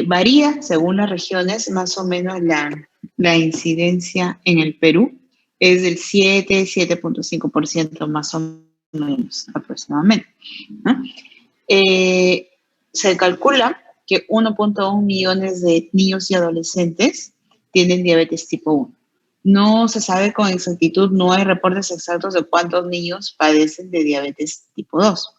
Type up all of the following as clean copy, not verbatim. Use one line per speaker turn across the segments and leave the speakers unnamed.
Varía según las regiones, más o menos la incidencia en el Perú es del 7,5% más o menos aproximadamente, ¿no? Se calcula que 1,1 millones de niños y adolescentes tienen diabetes tipo 1. No se sabe con exactitud, no hay reportes exactos de cuántos niños padecen de diabetes tipo 2.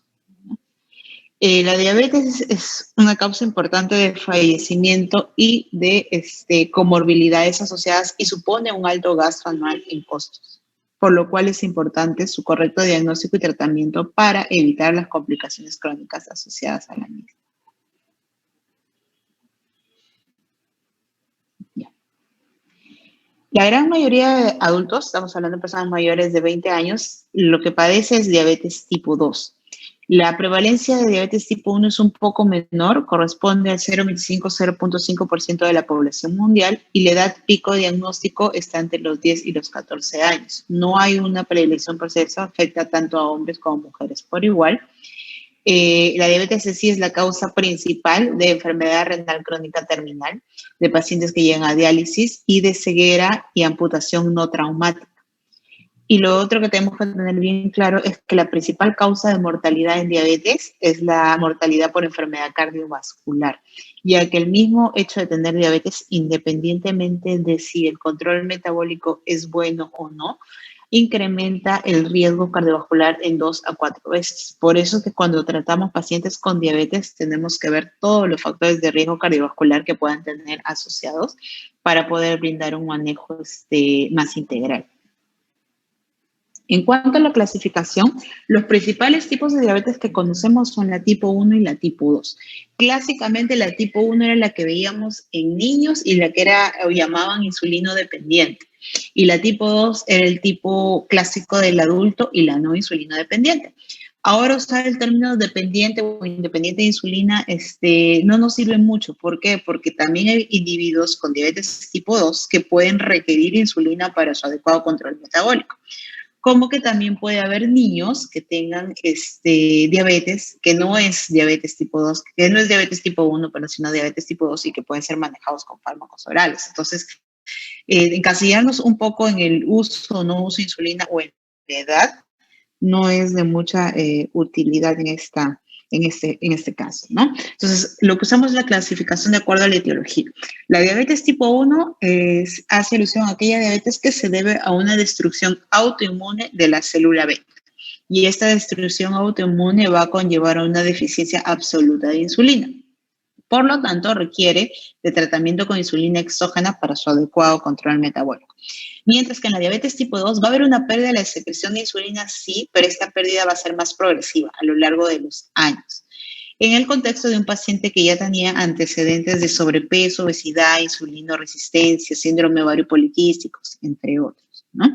La diabetes es una causa importante de fallecimiento y de comorbilidades asociadas y supone un alto gasto anual en costos, por lo cual es importante su correcto diagnóstico y tratamiento para evitar las complicaciones crónicas asociadas a la misma. Ya. La gran mayoría de adultos, estamos hablando de personas mayores de 20 años, lo que padece es diabetes tipo 2. La prevalencia de diabetes tipo 1 es un poco menor, corresponde al 0,25-0,5% de la población mundial y la edad pico diagnóstico está entre los 10 y los 14 años. No hay una predilección por sexo, afecta tanto a hombres como a mujeres por igual. La diabetes en sí es la causa principal de enfermedad renal crónica terminal, de pacientes que llegan a diálisis y de ceguera y amputación no traumática. Y lo otro que tenemos que tener bien claro es que la principal causa de mortalidad en diabetes es la mortalidad por enfermedad cardiovascular, ya que el mismo hecho de tener diabetes, independientemente de si el control metabólico es bueno o no, incrementa el riesgo cardiovascular en 2 a 4 veces. Por eso es que cuando tratamos pacientes con diabetes tenemos que ver todos los factores de riesgo cardiovascular que puedan tener asociados para poder brindar un manejo más integral. En cuanto a la clasificación, los principales tipos de diabetes que conocemos son la tipo 1 y la tipo 2. Clásicamente la tipo 1 era la que veíamos en niños y la que era o llamaban insulino dependiente. Y la tipo 2 era el tipo clásico del adulto y la no insulino dependiente. Ahora usar el término dependiente o independiente de insulina no nos sirve mucho. ¿Por qué? Porque también hay individuos con diabetes tipo 2 que pueden requerir insulina para su adecuado control metabólico. Como que también puede haber niños que tengan diabetes, que no es diabetes tipo 2, que no es diabetes tipo 1, pero sino diabetes tipo 2 y que pueden ser manejados con fármacos orales. Entonces, encasillarnos un poco en el uso o no uso de insulina o en la edad no es de mucha utilidad en este caso, ¿no? Entonces, lo que usamos es la clasificación de acuerdo a la etiología. La diabetes tipo 1 hace alusión a aquella diabetes que se debe a una destrucción autoinmune de la célula beta. Y esta destrucción autoinmune va a conllevar a una deficiencia absoluta de insulina. Por lo tanto, requiere de tratamiento con insulina exógena para su adecuado control metabólico. Mientras que en la diabetes tipo 2 va a haber una pérdida de la secreción de insulina, sí, pero esta pérdida va a ser más progresiva a lo largo de los años. En el contexto de un paciente que ya tenía antecedentes de sobrepeso, obesidad, insulinoresistencia, síndrome ovario poliquístico, entre otros, ¿no?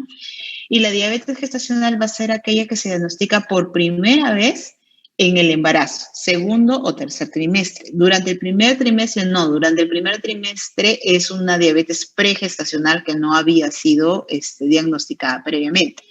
Y la diabetes gestacional va a ser aquella que se diagnostica por primera vez en el embarazo, segundo o tercer trimestre. Durante el primer trimestre, no, durante el primer trimestre es una diabetes pregestacional que no había sido diagnosticada previamente.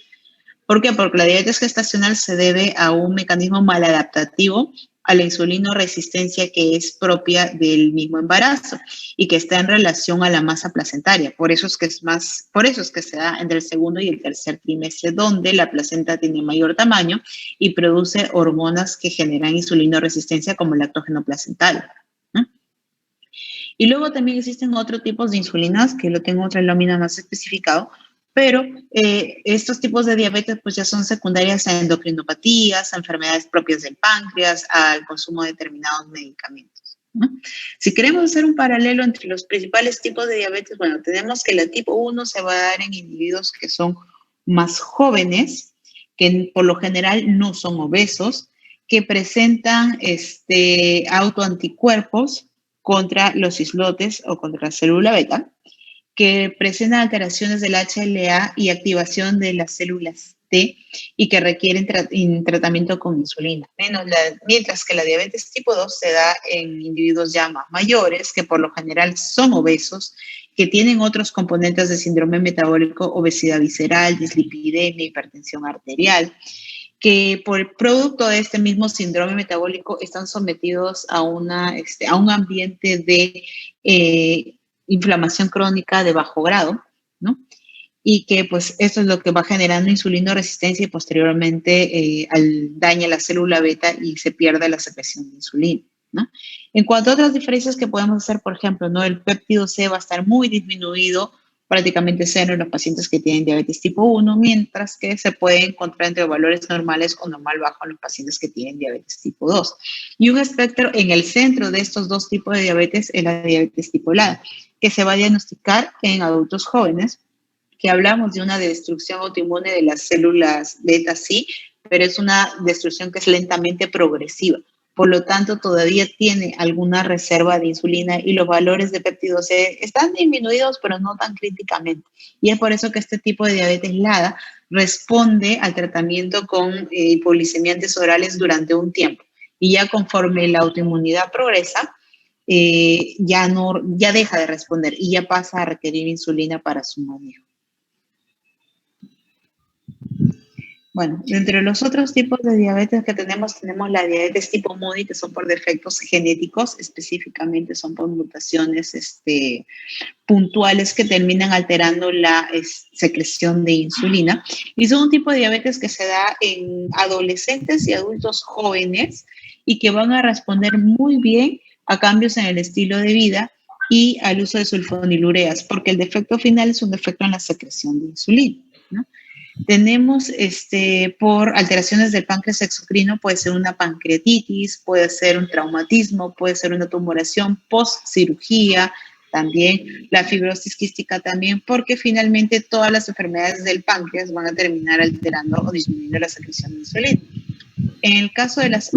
¿Por qué? Porque la diabetes gestacional se debe a un mecanismo maladaptativo a la insulinoresistencia que es propia del mismo embarazo y que está en relación a la masa placentaria. Por eso es que se da entre el segundo y el tercer trimestre, donde la placenta tiene mayor tamaño y produce hormonas que generan insulinoresistencia como el lactógeno placentario, ¿no? Y luego también existen otros tipos de insulinas, que lo tengo otra lámina más especificado, pero estos tipos de diabetes pues ya son secundarias a endocrinopatías, a enfermedades propias del páncreas, al consumo de determinados medicamentos, ¿no? Si queremos hacer un paralelo entre los principales tipos de diabetes, bueno, tenemos que la tipo 1 se va a dar en individuos que son más jóvenes, que por lo general no son obesos, que presentan autoanticuerpos contra los islotes o contra la célula beta, que presentan alteraciones del HLA y activación de las células T y que requieren tratamiento con insulina. Mientras que la diabetes tipo 2 se da en individuos ya más mayores, que por lo general son obesos, que tienen otros componentes de síndrome metabólico, obesidad visceral, dislipidemia, hipertensión arterial, que por el producto de este mismo síndrome metabólico están sometidos a, a un ambiente de inflamación crónica de bajo grado, ¿no? Y que pues esto es lo que va generando insulino resistencia y posteriormente daña la célula beta y se pierde la secreción de insulina, ¿no? En cuanto a otras diferencias que podemos hacer, por ejemplo, ¿no? El péptido C va a estar muy disminuido, prácticamente cero en los pacientes que tienen diabetes tipo 1, mientras que se puede encontrar entre valores normales o normal bajo en los pacientes que tienen diabetes tipo 2. Y un espectro en el centro de estos dos tipos de diabetes es la diabetes tipo LADA, que se va a diagnosticar en adultos jóvenes, que hablamos de una destrucción autoinmune de las células beta, sí, pero es una destrucción que es lentamente progresiva. Por lo tanto, todavía tiene alguna reserva de insulina y los valores de péptido C están disminuidos, pero no tan críticamente. Y es por eso que este tipo de diabetes LADA responde al tratamiento con hipoglicemiantes orales durante un tiempo. Y ya conforme la autoinmunidad progresa, ya deja de responder y ya pasa a requerir insulina para su manejo. Bueno, entre los otros tipos de diabetes que tenemos la diabetes tipo MUDI, que son por defectos genéticos, específicamente son por mutaciones puntuales que terminan alterando la secreción de insulina. Y son un tipo de diabetes que se da en adolescentes y adultos jóvenes y que van a responder muy bien a cambios en el estilo de vida y al uso de sulfonilureas, porque el defecto final es un defecto en la secreción de insulina, ¿no? Tenemos por alteraciones del páncreas exocrino, puede ser una pancreatitis, puede ser un traumatismo, puede ser una tumoración post-cirugía, también la fibrosis quística también, porque finalmente todas las enfermedades del páncreas van a terminar alterando o disminuyendo la secreción de insulina. En el caso de las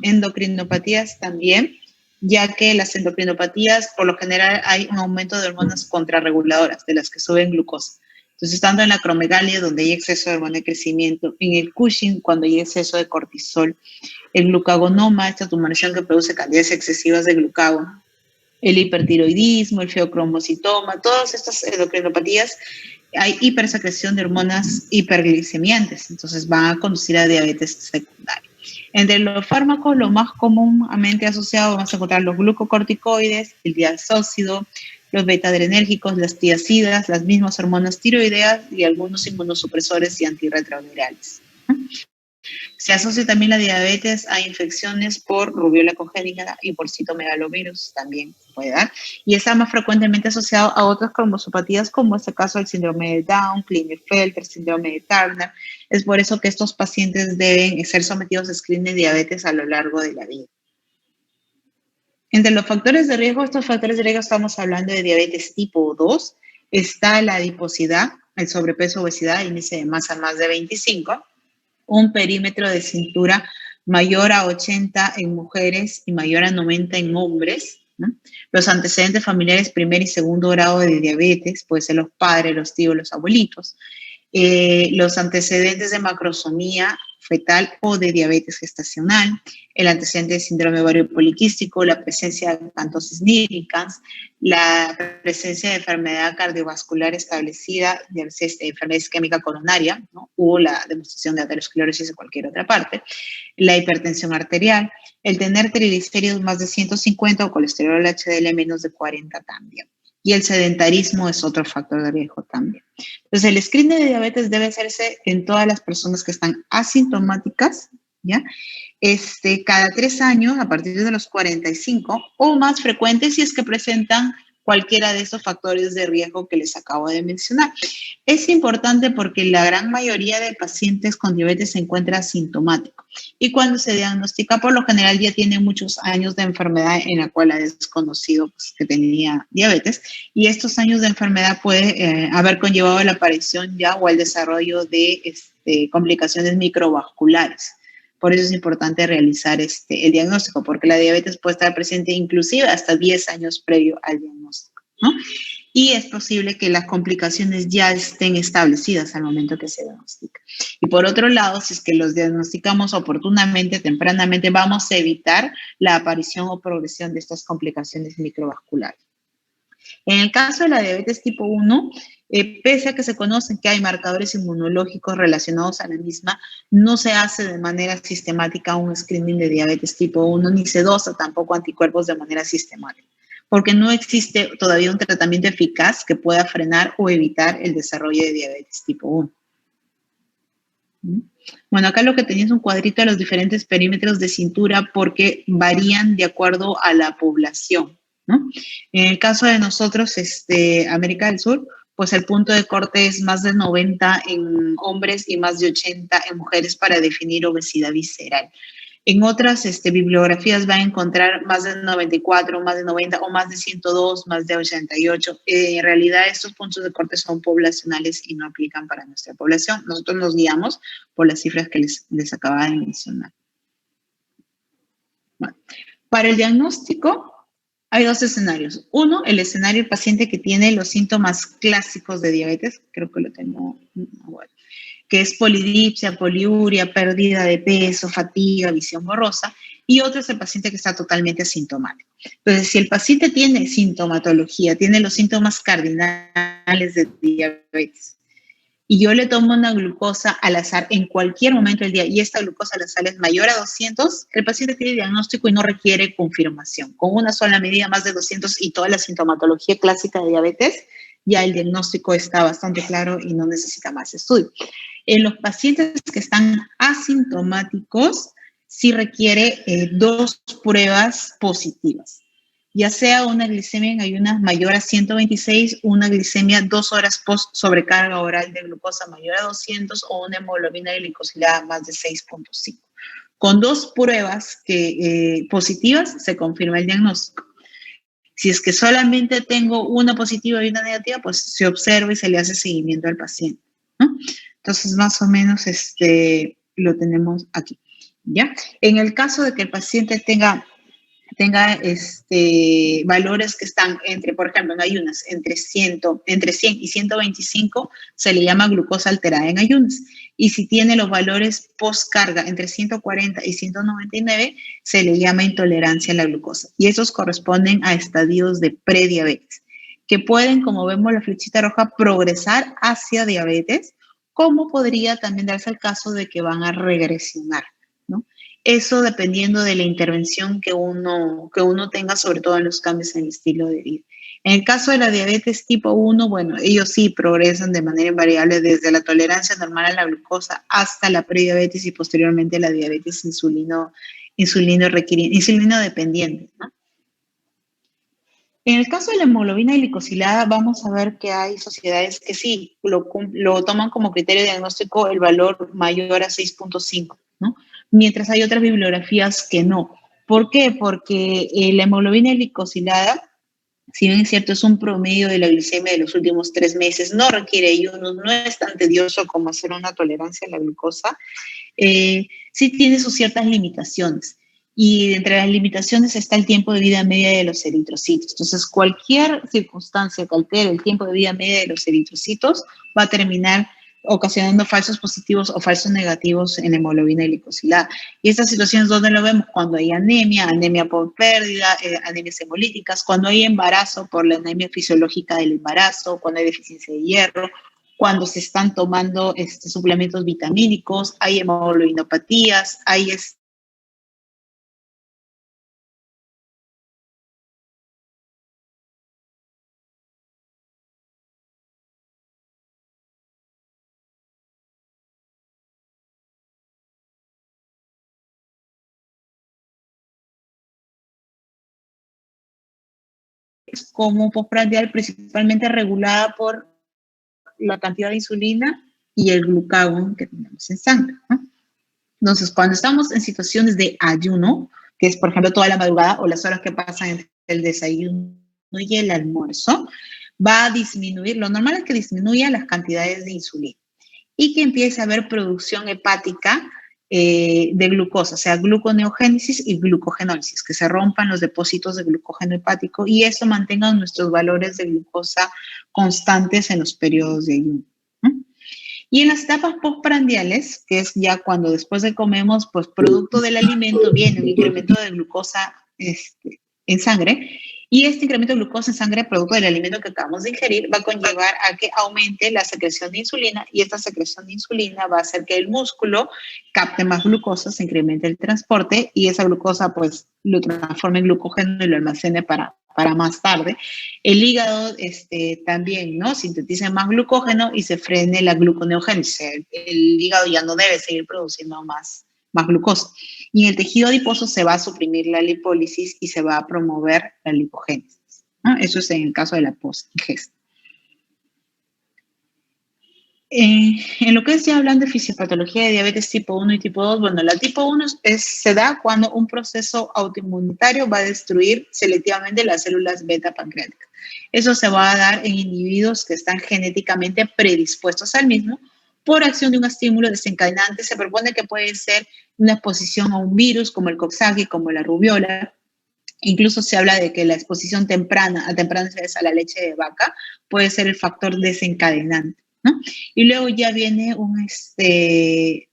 endocrinopatías también, ya que las endocrinopatías, por lo general, hay un aumento de hormonas contrarreguladoras, de las que suben glucosa. Entonces, tanto en la acromegalia, donde hay exceso de hormona de crecimiento, en el Cushing, cuando hay exceso de cortisol, el glucagonoma, esta tumoración que produce cantidades excesivas de glucagón, el hipertiroidismo, el feocromocitoma, todas estas endocrinopatías, hay hipersecreción de hormonas hiperglicemiantes, entonces van a conducir a diabetes secundaria. Entre los fármacos, lo más comúnmente asociado vamos a encontrar los glucocorticoides, el diazócido, los beta-adrenérgicos, las tiazidas, las mismas hormonas tiroideas y algunos inmunosupresores y antirretrovirales. Se asocia también la diabetes a infecciones por rubiola congénita y por citomegalovirus, también se puede dar, y está más frecuentemente asociado a otras cromosopatías, como este caso el síndrome de Down, Klinefelter, síndrome de Turner. Es por eso que estos pacientes deben ser sometidos a screening de diabetes a lo largo de la vida. Entre los factores de riesgo, estos factores de riesgo estamos hablando de diabetes tipo 2, está la adiposidad, el sobrepeso, obesidad, índice de masa más de 25, un perímetro de cintura mayor a 80 en mujeres y mayor a 90 en hombres, ¿no? Los antecedentes familiares primer y segundo grado de diabetes, puede ser los padres, los tíos, los abuelitos, los antecedentes de macrosomía fetal o de diabetes gestacional, el antecedente de síndrome ovario poliquístico, la presencia de acantosis nigricans, la presencia de enfermedad cardiovascular establecida, de enfermedad isquémica coronaria, ¿no? O la demostración de aterosclerosis en cualquier otra parte, la hipertensión arterial, el tener triglicéridos más de 150 o colesterol HDL menos de 40 también. Y el sedentarismo es otro factor de riesgo también. Entonces, el screening de diabetes debe hacerse en todas las personas que están asintomáticas, ¿ya? Cada 3 años, a partir de los 45, o más frecuentes si es que presentan cualquiera de esos factores de riesgo que les acabo de mencionar. Es importante porque la gran mayoría de pacientes con diabetes se encuentra asintomático y cuando se diagnostica, por lo general ya tiene muchos años de enfermedad en la cual ha desconocido pues, que tenía diabetes, y estos años de enfermedad puede haber conllevado la aparición ya o el desarrollo de complicaciones microvasculares. Por eso es importante realizar el diagnóstico, porque la diabetes puede estar presente inclusive hasta 10 años previo al diagnóstico, ¿no? Y es posible que las complicaciones ya estén establecidas al momento que se diagnostica. Y por otro lado, si es que los diagnosticamos oportunamente, tempranamente, vamos a evitar la aparición o progresión de estas complicaciones microvasculares. En el caso de la diabetes tipo 1, Pese a que se conocen que hay marcadores inmunológicos relacionados a la misma, no se hace de manera sistemática un screening de diabetes tipo 1, ni se dosa tampoco anticuerpos de manera sistemática, porque no existe todavía un tratamiento eficaz que pueda frenar o evitar el desarrollo de diabetes tipo 1. Bueno, acá lo que tenía es un cuadrito de los diferentes perímetros de cintura porque varían de acuerdo a la población, ¿no? En el caso de nosotros, América del Sur, pues el punto de corte es más de 90 en hombres y más de 80 en mujeres para definir obesidad visceral. En otras bibliografías va a encontrar más de 94, más de 90 o más de 102, más de 88. En realidad estos puntos de corte son poblacionales y no aplican para nuestra población. Nosotros nos guiamos por las cifras que les acababa de mencionar. Bueno, para el diagnóstico hay dos escenarios. Uno, el escenario del paciente que tiene los síntomas clásicos de diabetes, creo que lo tengo, bueno, que es polidipsia, poliuria, pérdida de peso, fatiga, visión borrosa, y otro es el paciente que está totalmente asintomático. Entonces, si el paciente tiene sintomatología, tiene los síntomas cardinales de diabetes, y yo le tomo una glucosa al azar en cualquier momento del día, y esta glucosa al azar es mayor a 200, el paciente tiene diagnóstico y no requiere confirmación. Con una sola medida más de 200 y toda la sintomatología clásica de diabetes, ya el diagnóstico está bastante claro y no necesita más estudio. En los pacientes que están asintomáticos, sí requiere 2 pruebas positivas, ya sea una glicemia en ayunas mayor a 126, una glicemia 2 horas post sobrecarga oral de glucosa mayor a 200 o una hemoglobina glicosilada más de 6.5. Con 2 pruebas positivas se confirma el diagnóstico. Si es que solamente tengo una positiva y una negativa, pues se observa y se le hace seguimiento al paciente, ¿no? Entonces, más o menos lo tenemos aquí, ¿ya? En el caso de que el paciente tenga valores que están entre, por ejemplo, en ayunas, entre 100 y 125, se le llama glucosa alterada en ayunas. Y si tiene los valores post-carga entre 140 y 199, se le llama intolerancia a la glucosa. Y esos corresponden a estadios de prediabetes, que pueden, como vemos la flechita roja, progresar hacia diabetes, como podría también darse el caso de que van a regresionar, ¿no? Eso dependiendo de la intervención que uno tenga, sobre todo en los cambios en el estilo de vida. En el caso de la diabetes tipo 1, bueno, ellos sí progresan de manera invariable desde la tolerancia normal a la glucosa hasta la prediabetes y posteriormente la diabetes insulino dependiente, ¿no? En el caso de la hemoglobina glicosilada, vamos a ver que hay sociedades que sí lo toman como criterio diagnóstico el valor mayor a 6.5, ¿no? Mientras hay otras bibliografías que no. ¿Por qué? Porque la hemoglobina glicosilada, si bien es cierto, es un promedio de la glicemia de los últimos 3 meses, no requiere ayuno, no es tan tedioso como hacer una tolerancia a la glucosa, sí tiene sus ciertas limitaciones. Y entre las limitaciones está el tiempo de vida media de los eritrocitos. Entonces, cualquier circunstancia que altere el tiempo de vida media de los eritrocitos va a terminar ocasionando falsos positivos o falsos negativos en la hemoglobina glicosilada. Y estas situaciones, ¿dónde lo vemos? Cuando hay anemia, anemia por pérdida, anemias hemolíticas, cuando hay embarazo por la anemia fisiológica del embarazo, cuando hay deficiencia de hierro, cuando se están tomando suplementos vitamínicos, hay hemoglobinopatías, hay como postprandial principalmente regulada por la cantidad de insulina y el glucagón que tenemos en sangre, ¿no? Entonces, cuando estamos en situaciones de ayuno, que es, por ejemplo, toda la madrugada o las horas que pasan entre el desayuno y el almuerzo, va a disminuir, lo normal es que disminuya las cantidades de insulina y que empiece a haber producción hepática de glucosa, o sea, gluconeogénesis y glucogenólisis, que se rompan los depósitos de glucógeno hepático y eso mantenga nuestros valores de glucosa constantes en los periodos de ayuno. Y en las etapas postprandiales, que es ya cuando después de comemos, pues producto del alimento viene un incremento de glucosa en sangre Y este incremento de glucosa en sangre, producto del alimento que acabamos de ingerir, va a conllevar a que aumente la secreción de insulina, y esta secreción de insulina va a hacer que el músculo capte más glucosa, se incremente el transporte, y esa glucosa pues lo transforme en glucógeno y lo almacene para más tarde. El hígado también, ¿no? Sintetiza más glucógeno y se frene la gluconeogénesis. El hígado ya no debe seguir produciendo más glucosa. Y en el tejido adiposo se va a suprimir la lipólisis y se va a promover la lipogénesis, ¿no? Eso es en el caso de la post-ingesta. En lo que es ya hablando de fisiopatología de diabetes tipo 1 y tipo 2, bueno, la tipo 1 se da cuando un proceso autoinmunitario va a destruir selectivamente las células beta pancreáticas. Eso se va a dar en individuos que están genéticamente predispuestos al mismo por acción de un estímulo desencadenante. Se propone que puede ser una exposición a un virus como el Coxsackie, como la rubiola. Incluso se habla de que la exposición temprana a la leche de vaca puede ser el factor desencadenante, ¿no? Y luego ya viene se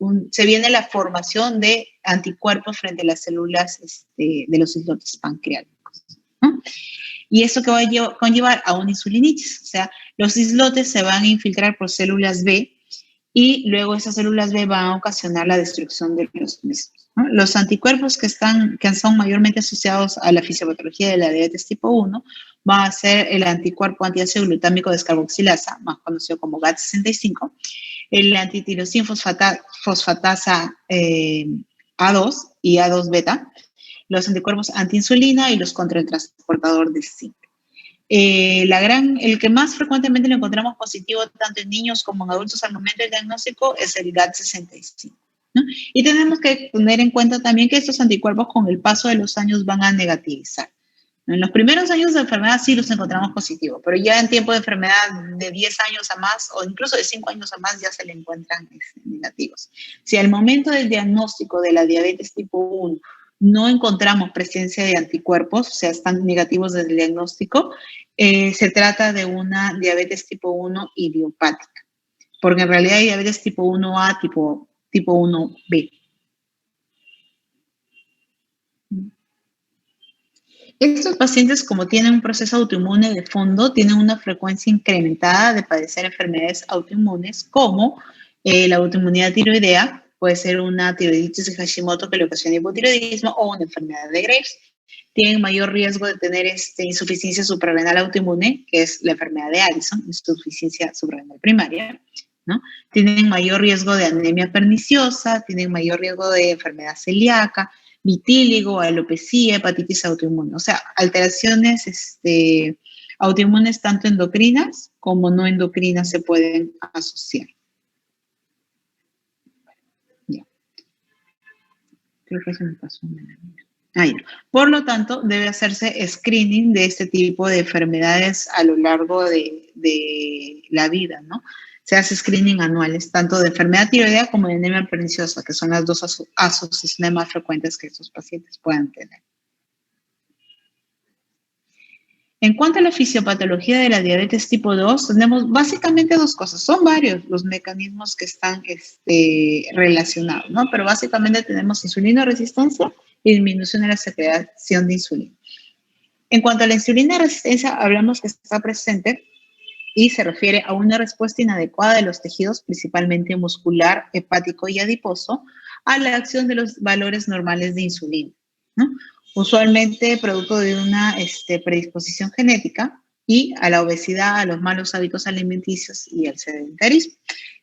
viene la formación de anticuerpos frente a las células de los islotes pancreáticos, ¿no? Y eso que va a conllevar a una insulinitis, o sea, los islotes se van a infiltrar por células B y luego esas células B van a ocasionar la destrucción de los mismos, ¿no? Los anticuerpos que son mayormente asociados a la fisiopatología de la diabetes tipo 1 va a ser el anticuerpo antiácido glutámico descarboxilasa, más conocido como GAT65, el antitirosin fosfatasa A2 y A2 beta, los anticuerpos antiinsulina y los contra el transportador de zinc. El que más frecuentemente lo encontramos positivo tanto en niños como en adultos al momento del diagnóstico es el GAT65, ¿no? Y tenemos que tener en cuenta también que estos anticuerpos con el paso de los años van a negativizar. En los primeros años de enfermedad sí los encontramos positivos, pero ya en tiempo de enfermedad de 10 años a más o incluso de 5 años a más ya se le encuentran negativos. Si al momento del diagnóstico de la diabetes tipo 1 no encontramos presencia de anticuerpos, o sea, están negativos desde el diagnóstico, se trata de una diabetes tipo 1 idiopática, porque en realidad hay diabetes tipo 1A, tipo 1B. Estos pacientes, como tienen un proceso autoinmune de fondo, tienen una frecuencia incrementada de padecer enfermedades autoinmunes como la autoinmunidad tiroidea, puede ser una tiroiditis de Hashimoto que le ocasiona hipotiroidismo o una enfermedad de Graves. Tienen mayor riesgo de tener insuficiencia suprarrenal autoinmune, que es la enfermedad de Addison, insuficiencia suprarrenal primaria, ¿no? Tienen mayor riesgo de anemia perniciosa, tienen mayor riesgo de enfermedad celíaca, vitíligo, alopecia, hepatitis autoinmune. O sea, alteraciones autoinmunes tanto endocrinas como no endocrinas se pueden asociar. Ya. Creo que se me pasó una. Por lo tanto, debe hacerse screening de este tipo de enfermedades a lo largo de la vida, ¿no? Se hace screening anuales, tanto de enfermedad tiroidea como de anemia perniciosa, que son las dos asociaciones más frecuentes que estos pacientes puedan tener. En cuanto a la fisiopatología de la diabetes tipo 2, tenemos básicamente dos cosas. Son varios los mecanismos que están relacionados, ¿no? Pero básicamente tenemos insulinoresistencia y disminución de la secreción de insulina. En cuanto a la insulina resistencia, hablamos que está presente y se refiere a una respuesta inadecuada de los tejidos, principalmente muscular, hepático y adiposo, a la acción de los valores normales de insulina, ¿no? Usualmente producto de una predisposición genética y a la obesidad, a los malos hábitos alimenticios y al sedentarismo.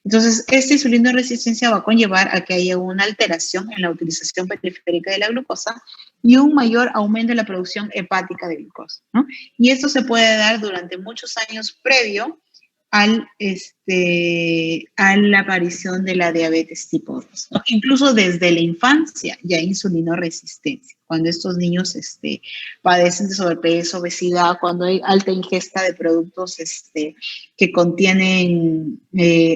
Entonces, esta insulinoresistencia va a conllevar a que haya una alteración en la utilización periférica de la glucosa y un mayor aumento de la producción hepática de glucosa, ¿no? Y esto se puede dar durante muchos años previo a la aparición de la diabetes tipo 2, ¿no? Incluso desde la infancia ya hay insulinoresistencia, cuando estos niños padecen de sobrepeso, obesidad, cuando hay alta ingesta de productos que contienen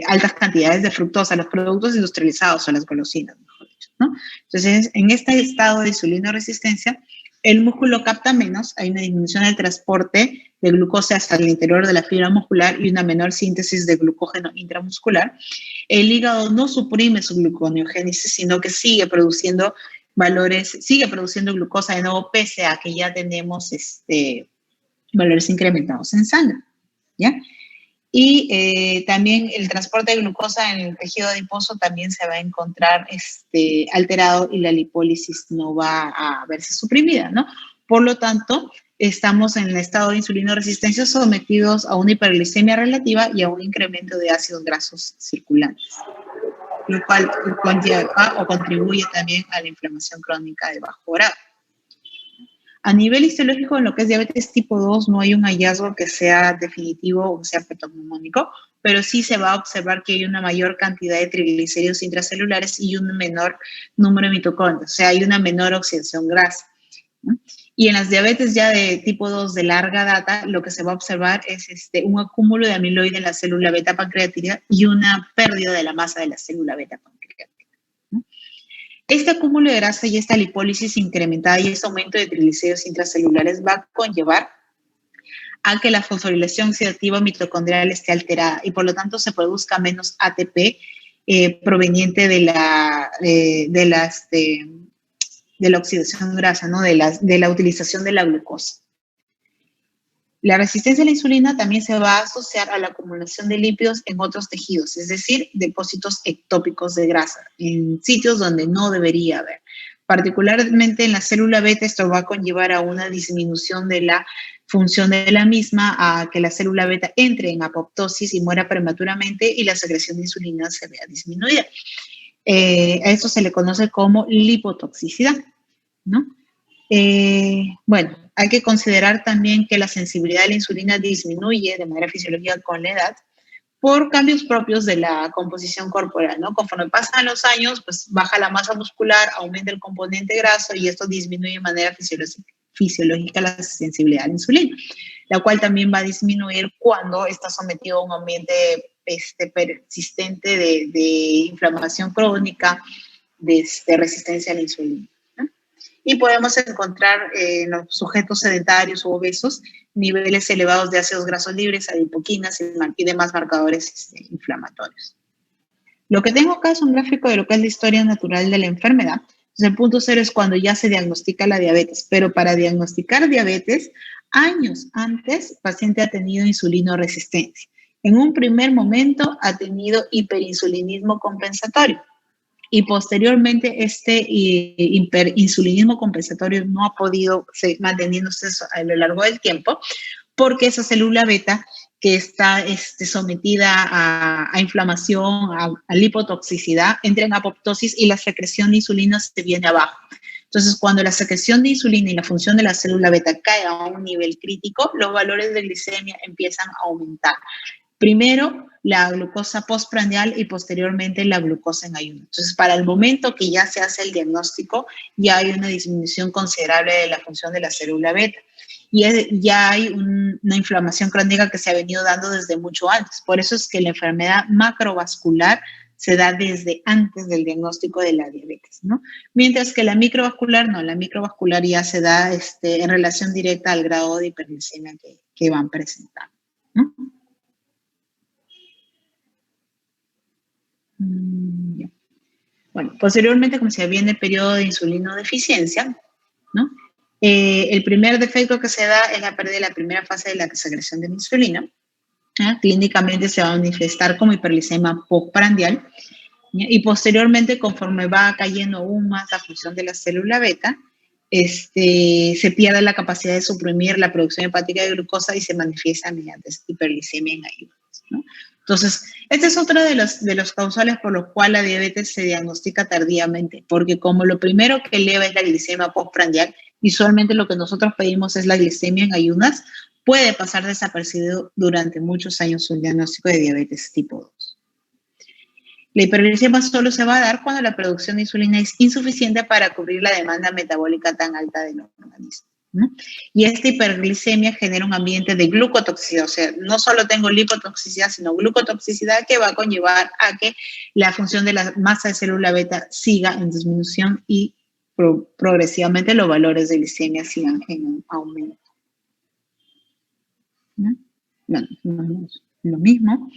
altas cantidades de fructosa, los productos industrializados o las golosinas, mejor dicho, ¿no? Entonces, en este estado de insulinoresistencia, el músculo capta menos, hay una disminución del transporte de glucosa hasta el interior de la fibra muscular y una menor síntesis de glucógeno intramuscular. El hígado no suprime su gluconeogénesis, sino que sigue produciendo glucosa de nuevo, pese a que ya tenemos valores incrementados en sangre, ¿ya? Y también el transporte de glucosa en el tejido adiposo también se va a encontrar alterado y la lipólisis no va a verse suprimida, ¿no? Por lo tanto, estamos en el estado de insulinoresistencia sometidos a una hiperglicemia relativa y a un incremento de ácidos grasos circulantes, lo cual conlleva o contribuye también a la inflamación crónica de bajo grado. A nivel histológico, en lo que es diabetes tipo 2, no hay un hallazgo que sea definitivo o sea patognomónico, pero sí se va a observar que hay una mayor cantidad de triglicéridos intracelulares y un menor número de mitocondrias, o sea, hay una menor oxidación grasa, ¿no? Y en las diabetes ya de tipo 2 de larga data, lo que se va a observar es un acúmulo de amiloide en la célula beta pancreática y una pérdida de la masa de la célula beta pancreática, ¿no? Este acúmulo de grasa y esta lipólisis incrementada y este aumento de triglicéridos intracelulares va a conllevar a que la fosforilación oxidativa mitocondrial esté alterada y por lo tanto se produzca menos ATP proveniente de la oxidación grasa, ¿no? de la utilización de la glucosa. La resistencia a la insulina también se va a asociar a la acumulación de lípidos en otros tejidos, es decir, depósitos ectópicos de grasa, en sitios donde no debería haber. Particularmente en la célula beta, esto va a conllevar a una disminución de la función de la misma, a que la célula beta entre en apoptosis y muera prematuramente y la secreción de insulina se vea disminuida. A esto se le conoce como lipotoxicidad, ¿no? Bueno, hay que considerar también que la sensibilidad a la insulina disminuye de manera fisiológica con la edad por cambios propios de la composición corporal, ¿no? Conforme pasan los años, pues baja la masa muscular, aumenta el componente graso y esto disminuye de manera fisiológica la sensibilidad a la insulina, la cual también va a disminuir cuando está sometido a un ambiente persistente de inflamación crónica, de resistencia a la insulina. Y podemos encontrar en los sujetos sedentarios u obesos niveles elevados de ácidos grasos libres, adipoquinas y demás marcadores inflamatorios. Lo que tengo acá es un gráfico de lo que es la historia natural de la enfermedad. Entonces, el punto cero es cuando ya se diagnostica la diabetes, pero para diagnosticar diabetes, años antes, el paciente ha tenido insulinoresistencia. En un primer momento ha tenido hiperinsulinismo compensatorio. Y posteriormente hiperinsulinismo compensatorio no ha podido seguir manteniéndose a lo largo del tiempo porque esa célula beta que está sometida a inflamación, a lipotoxicidad, entra en apoptosis y la secreción de insulina se viene abajo. Entonces, cuando la secreción de insulina y la función de la célula beta cae a un nivel crítico, los valores de glicemia empiezan a aumentar. Primero la glucosa postprandial y posteriormente la glucosa en ayuno. Entonces, para el momento que ya se hace el diagnóstico, ya hay una disminución considerable de la función de la célula beta. Y ya hay una inflamación crónica que se ha venido dando desde mucho antes. Por eso es que la enfermedad macrovascular se da desde antes del diagnóstico de la diabetes, ¿no? Mientras que la microvascular no, la microvascular ya se da en relación directa al grado de hiperglicemia que van presentando, ¿no? Bueno, posteriormente, como se viene el periodo de insulinodeficiencia, ¿no? El primer defecto que se da es la pérdida de la primera fase de la secreción de la insulina. Clínicamente se va a manifestar como hiperglicemia postprandial y posteriormente, conforme va cayendo aún más la función de la célula beta, se pierde la capacidad de suprimir la producción hepática de glucosa y se manifiesta mediante hiperglicemia en ayunas, ¿no? Entonces, este es otro de los causales por los cuales la diabetes se diagnostica tardíamente, porque como lo primero que eleva es la glicemia postprandial, visualmente lo que nosotros pedimos es la glicemia en ayunas, puede pasar desapercibido durante muchos años un diagnóstico de diabetes tipo 2. La hiperglicemia solo se va a dar cuando la producción de insulina es insuficiente para cubrir la demanda metabólica tan alta del organismo, ¿no? Y esta hiperglicemia genera un ambiente de glucotoxicidad, o sea, no solo tengo lipotoxicidad, sino glucotoxicidad que va a conllevar a que la función de la masa de célula beta siga en disminución y progresivamente los valores de glicemia sigan en aumento, ¿no? Bueno, lo mismo.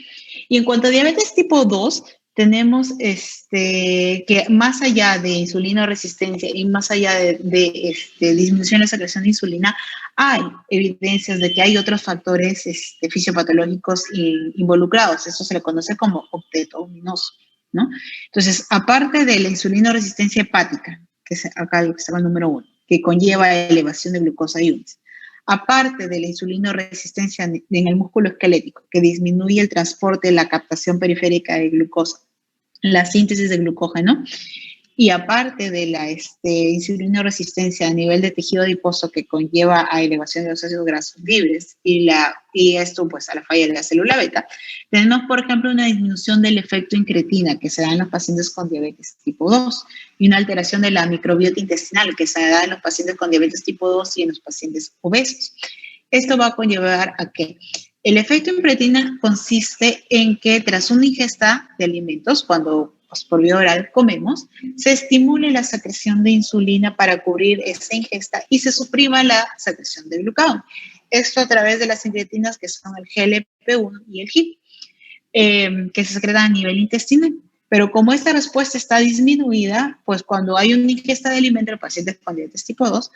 Y en cuanto a diabetes tipo 2, tenemos que más allá de insulina resistencia y más allá de disminución de la secreción de insulina, hay evidencias de que hay otros factores fisiopatológicos involucrados. Eso se le conoce como octeto ominoso, ¿no? Entonces, aparte de la insulina resistencia hepática, que es acá lo que está el número 1, que conlleva elevación de glucosa y UNS, aparte de la insulina resistencia en el músculo esquelético, que disminuye el transporte, la captación periférica de glucosa, la síntesis de glucógeno, y aparte de la insulina resistencia a nivel de tejido adiposo que conlleva a elevación de los ácidos grasos libres y esto pues a la falla de la célula beta, tenemos por ejemplo una disminución del efecto incretina que se da en los pacientes con diabetes tipo 2 y una alteración de la microbiota intestinal que se da en los pacientes con diabetes tipo 2 y en los pacientes obesos. Esto va a conllevar a que el efecto incretina consiste en que tras una ingesta de alimentos, cuando pues, por vía oral comemos, se estimule la secreción de insulina para cubrir esa ingesta y se suprima la secreción de glucagón. Esto a través de las incretinas que son el GLP-1 y el GIP, que se secretan a nivel intestinal. Pero como esta respuesta está disminuida, pues cuando hay una ingesta de alimento en pacientes con diabetes tipo 2,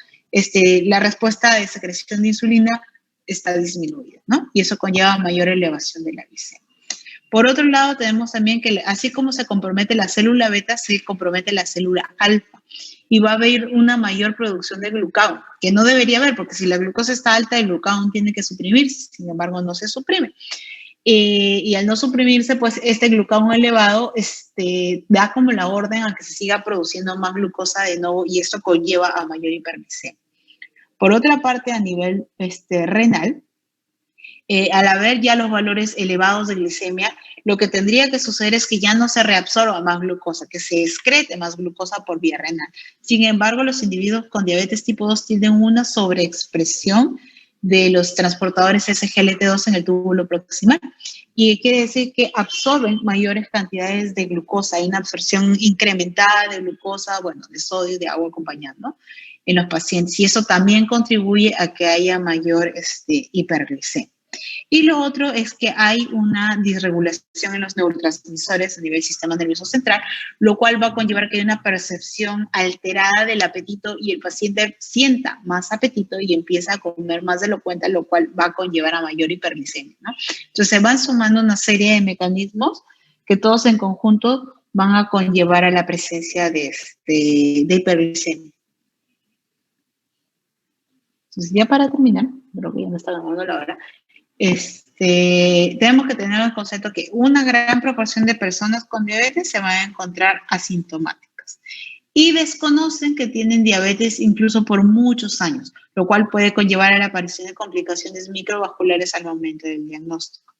la respuesta de secreción de insulina está disminuida, ¿no? Y eso conlleva mayor elevación de la glicemia. Por otro lado, tenemos también que así como se compromete la célula beta, se compromete la célula alfa y va a haber una mayor producción de glucagón, que no debería haber, porque si la glucosa está alta, el glucagón tiene que suprimirse, sin embargo, no se suprime. Y al no suprimirse, pues este glucagón elevado da como la orden a que se siga produciendo más glucosa de nuevo y esto conlleva a mayor hiperglicemia. Por otra parte, a nivel renal, al haber ya los valores elevados de glicemia, lo que tendría que suceder es que ya no se reabsorba más glucosa, que se excrete más glucosa por vía renal. Sin embargo, los individuos con diabetes tipo 2 tienen una sobreexpresión de los transportadores SGLT2 en el túbulo proximal y quiere decir que absorben mayores cantidades de glucosa, hay una absorción incrementada de glucosa, bueno, de sodio y de agua acompañando en los pacientes y eso también contribuye a que haya mayor hiperglicemia. Y lo otro es que hay una disregulación en los neurotransmisores a nivel del sistema nervioso central, lo cual va a conllevar que haya una percepción alterada del apetito y el paciente sienta más apetito y empieza a comer más de lo cuenta, lo cual va a conllevar a mayor hiperglicemia, ¿no? Entonces se van sumando una serie de mecanismos que todos en conjunto van a conllevar a la presencia de hiperglicemia. Entonces ya para terminar, creo que ya me está ganando la hora, tenemos que tener en concepto que una gran proporción de personas con diabetes se van a encontrar asintomáticas y desconocen que tienen diabetes incluso por muchos años, lo cual puede conllevar a la aparición de complicaciones microvasculares al momento del diagnóstico,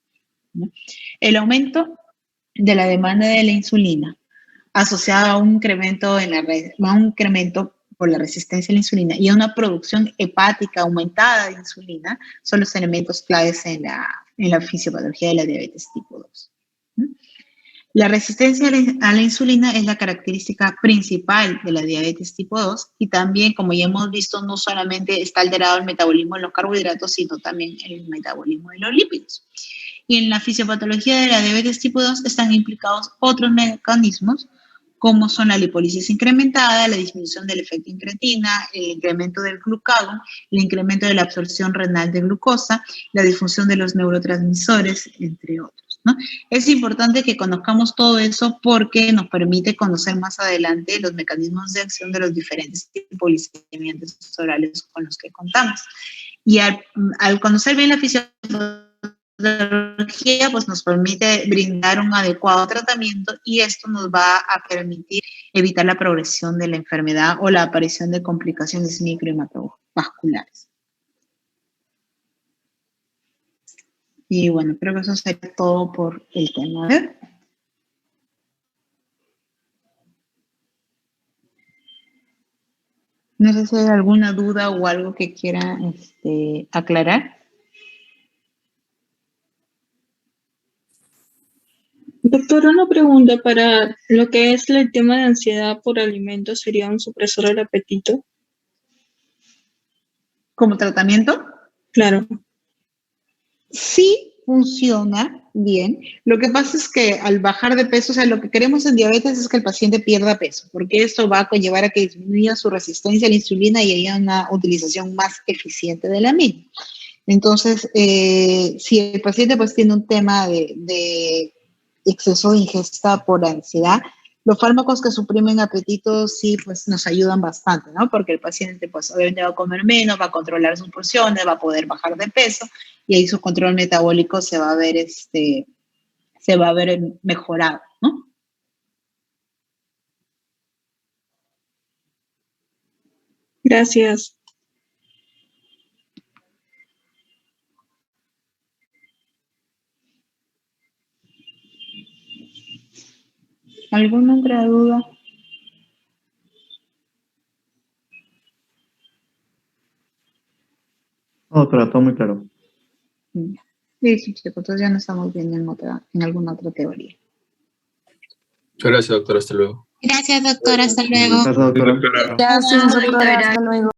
¿no? El aumento de la demanda de la insulina asociado a un incremento, por la resistencia a la insulina y a una producción hepática aumentada de insulina son los elementos claves en la fisiopatología de la diabetes tipo 2. La resistencia a la insulina es la característica principal de la diabetes tipo 2 y también, como ya hemos visto, no solamente está alterado el metabolismo de los carbohidratos, sino también el metabolismo de los lípidos. Y en la fisiopatología de la diabetes tipo 2 están implicados otros mecanismos como son la lipólisis incrementada, la disminución del efecto incretina, el incremento del glucagón, el incremento de la absorción renal de glucosa, la disfunción de los neurotransmisores, entre otros, ¿no? Es importante que conozcamos todo eso porque nos permite conocer más adelante los mecanismos de acción de los diferentes hipoglicemiantes orales con los que contamos. Y al conocer bien la fisiopatología, pues nos permite brindar un adecuado tratamiento y esto nos va a permitir evitar la progresión de la enfermedad o la aparición de complicaciones micro y macrovasculares. Y bueno, creo que eso sería todo por el tema. No sé si hay alguna duda o algo que quiera aclarar.
Doctor, una pregunta para lo que es el tema de ansiedad por alimentos, ¿sería un supresor del apetito?
¿Como tratamiento?
Claro.
Sí, funciona bien. Lo que pasa es que al bajar de peso, o sea, lo que queremos en diabetes es que el paciente pierda peso, porque esto va a conllevar a que disminuya su resistencia a la insulina y haya una utilización más eficiente de la misma. Entonces, si el paciente pues tiene un tema de exceso de ingesta por ansiedad, los fármacos que suprimen apetito sí pues nos ayudan bastante, ¿no? Porque el paciente pues obviamente va a comer menos, va a controlar sus porciones, va a poder bajar de peso y ahí su control metabólico se va a ver, se va a ver mejorado, ¿no?
Gracias.
¿Alguna otra duda?
No, doctora, todo muy claro.
Sí, sí, chicos, entonces ya no estamos viendo en alguna otra teoría.
Muchas gracias, doctor. Hasta luego.
Gracias, doctora. Hasta luego.
Gracias, doctora.
Gracias, doctora. Hasta luego.